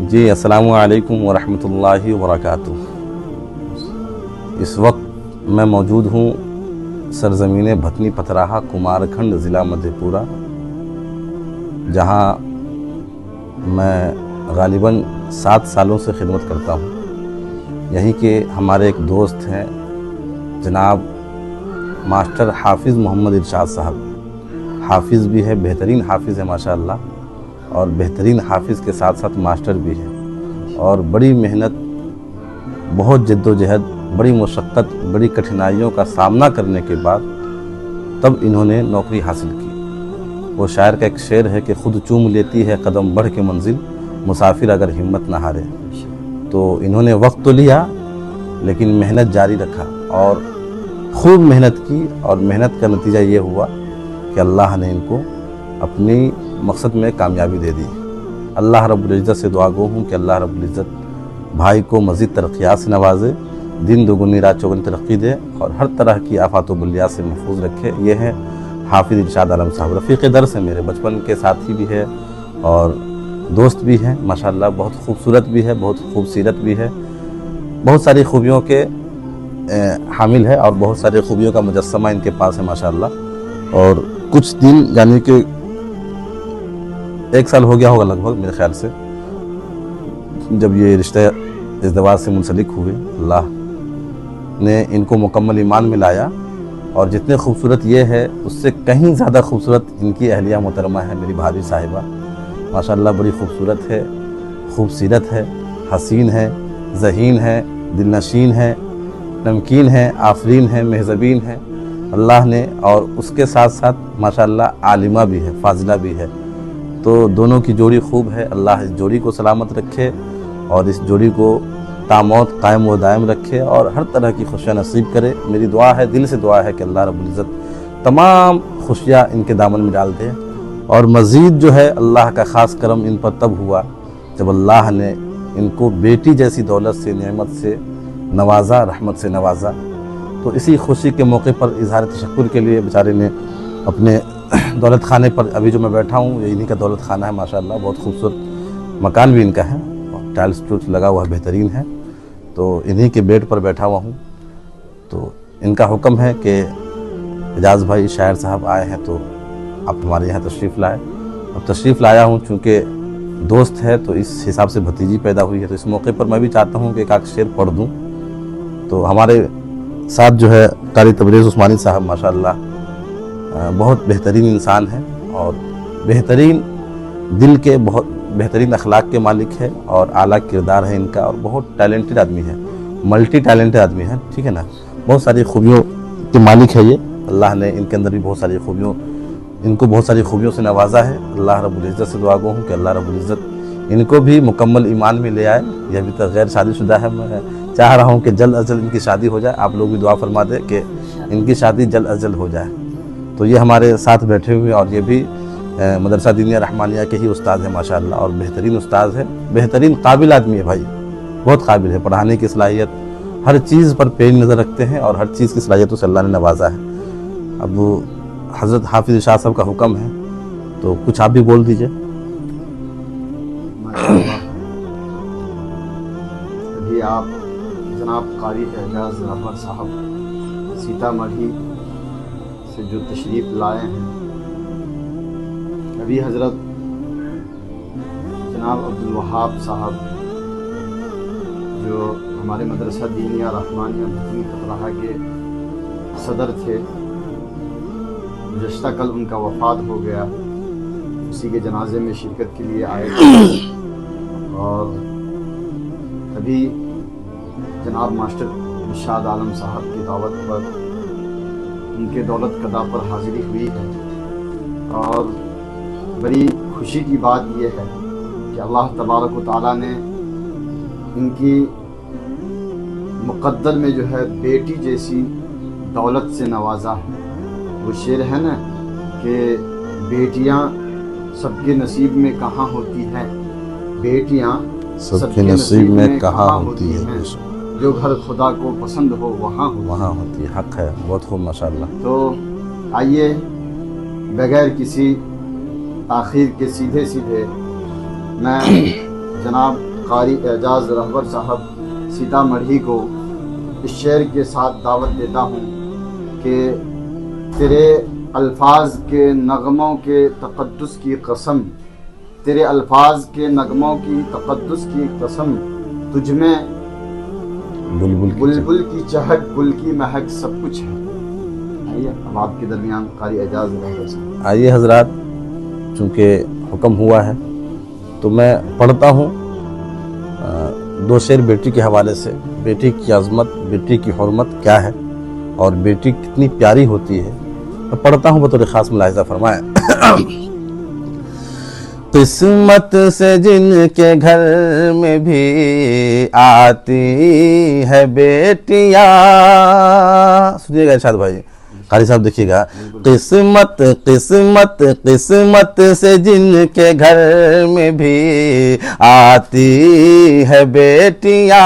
जी अस्सलामु अलैकुम वरहमतुल्लाहि वबरकातुह। इस वक्त मैं मौजूद हूँ सरज़मीन भतनी पथराहा कुमारखंड ज़िला मधेपुरा, जहाँ मैं गालिबन 7 सालों से खिदमत करता हूँ। यहीं के हमारे एक दोस्त हैं जनाब मास्टर हाफिज़ मोहम्मद इरशाद साहब। हाफिज़ भी है, बेहतरीन हाफिज़ है माशाअल्लाह, और बेहतरीन हाफिज़ के साथ साथ मास्टर भी है। और बड़ी मेहनत, बहुत जद्दोजहद, बड़ी मुशक्क़त, बड़ी कठिनाइयों का सामना करने के बाद तब इन्होंने नौकरी हासिल की। वो शायर का एक शेर है कि खुद चूम लेती है कदम बढ़ के मंजिल, मुसाफिर अगर हिम्मत ना हारे। तो इन्होंने वक्त तो लिया लेकिन मेहनत जारी रखा और खूब मेहनत की, और मेहनत का नतीजा ये हुआ कि अल्लाह ने इनको अपनी मकसद में कामयाबी दे दी। अल्लाह रब्बुल इज़्ज़त से दुआ गो हूँ कि अल्लाह रब्बुल इज़्ज़त भाई को मज़ीद तरक्यात से नवाजे, दिन दुगुनी रात चौगुनी तरक्की दे और हर तरह की आफात व बलियात से महफूज रखे। ये है हाफिज़ इरशाद आलम साहब। रफ़ीक़ दर्स है, मेरे बचपन के साथी भी है और दोस्त भी हैं माशाअल्लाह। बहुत खूबसूरत भी है, बहुत खूबसीरत भी है, बहुत सारी खूबियों के हामिल है और बहुत सारी खूबियों का मुजस्समा इनके पास है माशाअल्लाह। और कुछ दिन यानी कि 1 साल हो गया होगा लगभग मेरे ख्याल से, जब ये रिश्ते इज़्दिवाज से मुंसलिक हुए, अल्लाह ने इनको मुकम्मल ईमान में लाया। और जितने खूबसूरत ये है उससे कहीं ज़्यादा खूबसूरत इनकी अहलिया मोहतरमा है, मेरी भाभी साहिबा माशाअल्लाह। बड़ी खूबसूरत है, खूबसीरत है, हसीन है, ज़हीन है, दिलनशीन है, नमकीन है, आफरीन है, महज़बीन है अल्लाह ने। और उसके साथ साथ माशाअल्लाह आलिमा भी है, फाजिला भी है। तो दोनों की जोड़ी खूब है। अल्लाह इस जोड़ी को सलामत रखे और इस जोड़ी को तामौत कायम व दायम रखे और हर तरह की खुशियाँ नसीब करे। मेरी दुआ है, दिल से दुआ है कि अल्लाह रब्बुल इज़्ज़त तमाम खुशियाँ इनके दामन में डाल दे। और मज़ीद जो है अल्लाह का ख़ास करम इन पर तब हुआ जब अल्लाह ने इनको बेटी जैसी दौलत से, नेमत से नवाजा, रहमत से नवाजा। तो इसी खुशी के मौके पर इज़हार तशक्कुर के लिए बेचारे ने अपने दौलत खाने पर, अभी जो मैं बैठा हूँ ये इन्हीं का दौलत खाना है माशाअल्लाह। बहुत खूबसूरत मकान भी इनका है और टाइल्स टूल्स लगा हुआ है, बेहतरीन है। तो इन्हीं के बेड पर बैठा हुआ हूँ। तो इनका हुक्म है कि एजाज़ भाई शायर साहब आए हैं तो आप हमारे यहाँ तशरीफ़ लाए। अब तशरीफ़ लाया हूँ चूँकि दोस्त है तो इस हिसाब से भतीजी पैदा हुई है, तो इस मौके पर मैं भी चाहता हूँ कि एक आध शेर पढ़ दूँ। तो हमारे साथ जो है कारी तबरेज़ उस्मानी साहब माशाअल्लाह बहुत बेहतरीन इंसान है और बेहतरीन दिल के, बहुत बेहतरीन अखलाक के मालिक है और आला किरदार है इनका, और बहुत टैलेंटेड आदमी है, मल्टी टैलेंटेड आदमी है, ठीक है ना। बहुत सारी खूबियों के मालिक है ये। अल्लाह ने इनके अंदर भी बहुत सारी खूबियों, इनको बहुत सारी खूबियों से नवाजा है। अल्लाह रब्बुल इज़्ज़त से दुआ गो हूँ कि अल्लाह रब्बुल इज़्ज़त इनको भी मुकम्मल ईमान में ले आए। ये अभी तक गैर शादीशुदा है, मैं चाह रहा हूँ कि जल्द अज जल्द इनकी शादी हो जाए। आप लोग भी दुआ फरमा दें कि इनकी शादी जल्द अज जल्द हो जाए। तो ये हमारे साथ बैठे हुए और ये भी मदरसा दीनिया रहमानिया के ही उस्ताद हैं माशाअल्लाह, और बेहतरीन उस्ताद है, बेहतरीन काबिल आदमी है भाई, बहुत काबिल है। पढ़ाने की सलाहियत, हर चीज़ पर पेश नज़र रखते हैं और हर चीज़ की सलाहियतों से अल्लाह ने नवाजा है। अब हज़रत हाफिज़ इरशाद साहब का हुक्म है तो कुछ आप भी बोल दीजिए। अभी आप जनाब कारी एजाज़ रहबर साहब सीतामढ़ी से जो तशरीफ़ लाए हैं, अभी हज़रत जनाब अब्दुल वहाब साहब जो हमारे मदरसा दीनिया रहमानिया भतनी पथराहा के सदर थे, गुज़श्ता कल उनका वफ़ात हो गया, उसी के जनाजे में शिरकत के लिए आए थे। और अभी जनाब मास्टर इरशाद आलम साहब की दावत पर उनके दौलत कदा पर हाज़िरी हुई है। और बड़ी खुशी की बात यह है कि अल्लाह तबारक व तआला ने इनकी मुक़द्दर में जो है बेटी जैसी दौलत से नवाजा है। वो शेर है ना कि बेटियां सबके नसीब में कहाँ होती हैं, बेटियां सबके नसीब में कहाँ होती है, जो घर खुदा को पसंद हो वहाँ होती है। हक है, बहुत खूब माशाअल्लाह। तो आइए बगैर किसी ताख़ीर के सीधे सीधे मैं जनाब कारी एजाज रहबर साहब सीतामढ़ी को इस शेर के साथ दावत देता हूँ कि तेरे अल्फाज के नगमों के तक़द्दुस की कसम, तेरे अल्फाज के नगमों की तक़द्दुस की कसम, तुझमें बुलबुल की चहक, गुल की महक सब कुछ है। आइए अब आपके दरमियान कारी एजाज रहबर साहब। आइए हजरात, चूँकि हुक्म हुआ है तो मैं पढ़ता हूँ दो शेर बेटी के हवाले से। बेटी की अज़मत, बेटी की हुर्मत क्या है और बेटी कितनी प्यारी होती है, मैं पढ़ता हूँ, बतौर ख़ास मुलाहिज़ा फरमाएं। किस्मत से जिनके घर में भी आती है बेटियाँ, सुनिएगा इरशाद भाई, कारी साहब देखिएगा। किस्मत किस्मत किस्मत से जिनके घर में भी आती है बेटियाँ,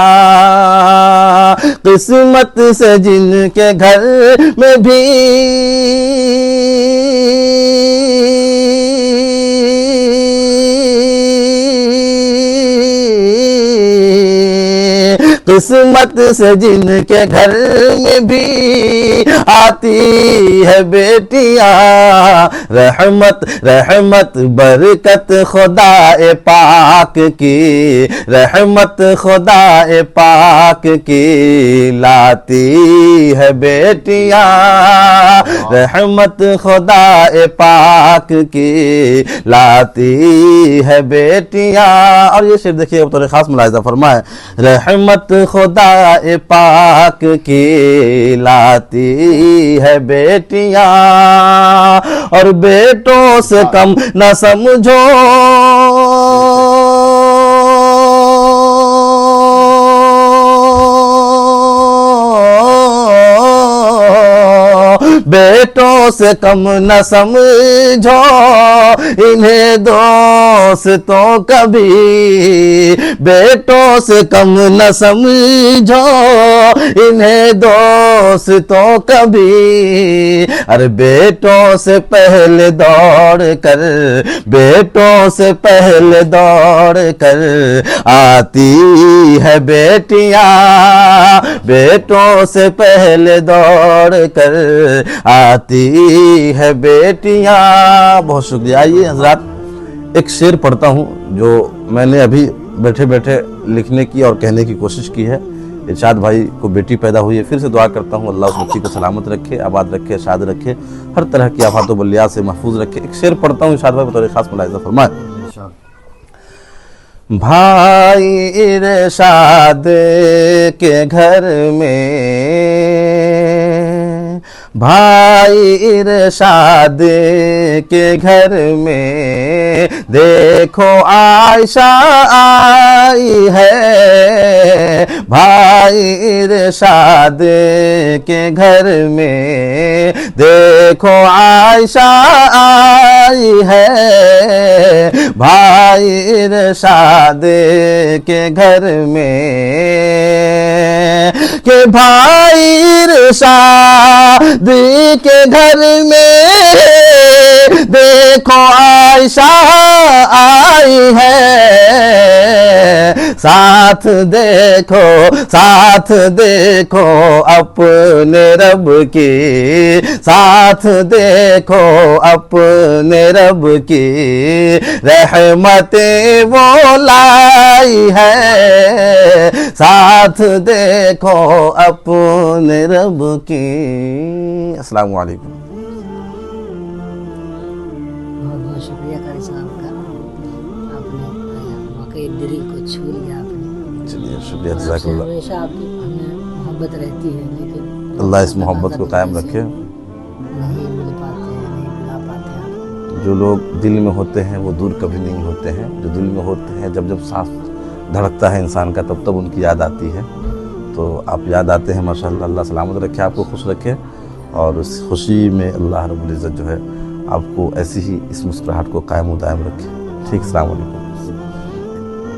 किस्मत से जिनके घर में भी किस्मत से जिनके घर में भी आती है बेटियाँ, रहमत रहमत बरकत खुदाए पाक की, रहमत खुदाए पाक की लाती है बेटियाँ, रहमत खुदाए पाक की लाती है बेटियाँ। और ये शेर देखिए बतौर ख़ास मुलाहिज़ा फरमाए, रहमत खुदा पाक की लाती है बेटियाँ, और बेटों से कम न समझो, बेटों से कम न समझो इन्हें दोस्तों कभी, बेटों से कम न समझो इन्हें दोस्तों कभी, अरे बेटों से पहले दौड़ कर, बेटों से पहले दौड़ कर आती है बेटियाँ, बेटों से पहले दौड़ कर आती है बेटियाँ। बहुत शुक्रिया। आइए हजरात, एक शेर पढ़ता हूँ जो मैंने अभी बैठे बैठे लिखने की और कहने की कोशिश की है। इरशाद भाई को बेटी पैदा हुई है, फिर से दुआ करता हूँ अल्लाह उस बच्ची को सलामत रखे, आबाद रखे, शाद रखे, हर तरह की आफात व बलियात से महफूज रखे। एक शेर पढ़ता हूँ इरशाद भाई बतौर खास मुलाहिज़ा फरमाए। भाई इरशाद के घर में, भाई इरशाद के घर में देखो आयशा आई है, भाई इरशाद के घर में देखो आयशा आई है, भाई इरशाद के घर में के भाई इरशाद के घर में देखो आयशा आई है, साथ देखो अपने रब की, साथ देखो अपने रब की रहमतें वो लाई है, साथ देखो अपने रब की। अस्सलाम वालेकुम। बहुत बहुत शुक्रिया कारी साहब का, आपने वाकई दिल को छू लिया आपने। चलिए शुक्रिया, आपसे जज़ाकल्लाह। हमेशा आपकी हमें मोहब्बत रहती है, लेकिन अल्लाह इस मोहब्बत को कायम रखे। नहीं मिल पाते हैं, नहीं मिला पाते हैं। जो लोग दिल में होते हैं वो दूर कभी नहीं होते हैं, जो दिल में होते हैं जब जब सांस धड़कता है इंसान का तब तब उनकी याद आती है। तो आप याद आते हैं माशाअल्लाह। अल्लाह सलामत रखे, आपको खुश रखे, और उस खुशी में अल्लाह रब्बुल इज़्ज़त जो है आपको ऐसी ही इस मुस्कुराहट को कायम दायम रखे। ठीक, अस्सलाम वालेकुम।